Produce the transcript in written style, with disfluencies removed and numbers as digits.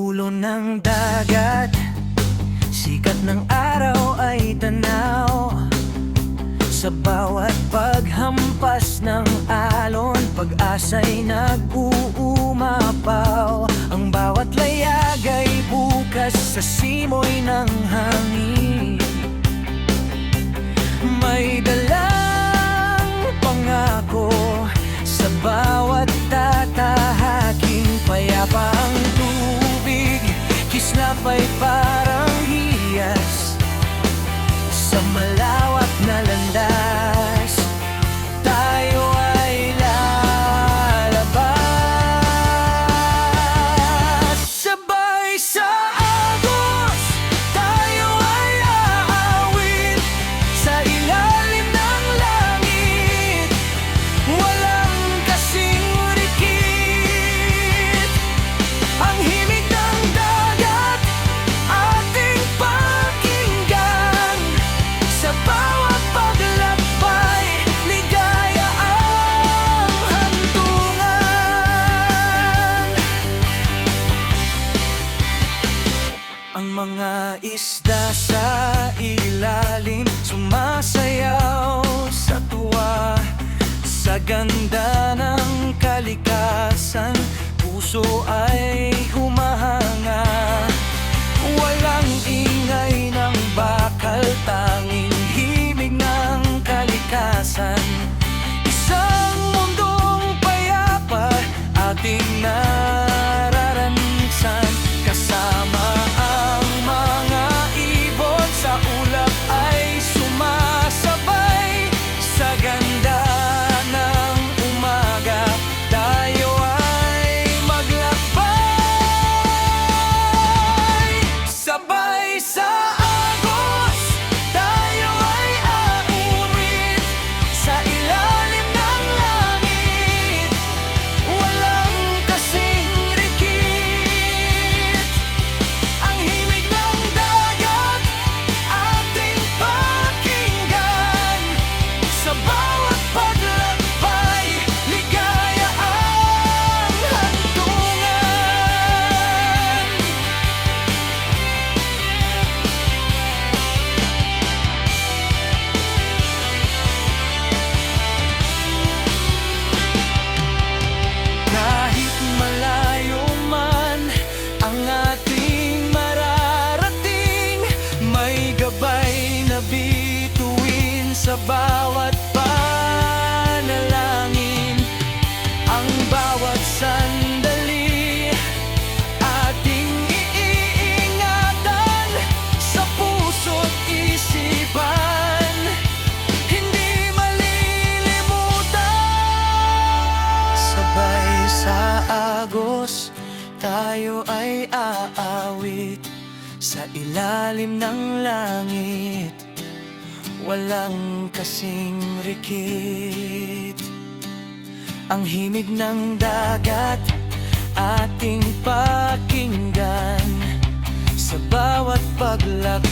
dulo ng dagat, sikat ng araw ay tanaw. Sa bawat paghampas ng alon, pag-asa'y nag-uumapaw. Ang bawat layag ay bukas sa simoy ng hangin. May dalang pangako sa bawat tatahaking. Payapa ang tubig, kislapay parang hiyas. Sa malawak na landas, tayo ay lalabas. Sabay sa agos, tayo ay aawit. Sa ilalim ng langit, walang kasing rikit. Ang himig ng dagat, ating pakinggan. Sa bawat paglakbay, ligaya ang hantungan. Ang mga isda sa ilalim, sumasayaw sa tuwa. Sa ganda ng kalikasan, puso ay humahanga. Walang ingay ng bakal, tanging himig ng kalikasan. Isang mundong payapa ating nararanasan. Kasama ang mga ibon sa ulap ay sumasabay. Sa ganda ng umaga, tayo ay maglakbay. Sabay sa agos, tayo ay aawit. Sa ilalim ng langit, walang kasing rikit. Ang himig ng dagat, ating pakinggan. Sa bawat paglakbay, ligaya ang hantungan. Kahit malayo man ang ating mararating, may gabay na bituin sa bawat panalangin. Ang bawat sandali, ating iingatan sa puso't isipan. Hindi malilimutan. Sabay sa agos, tayo ay aawit. Sa ilalim ng langit, walang kasing rikit. Ang himig ng dagat, ating pakinggan. Sa bawat paglakbay,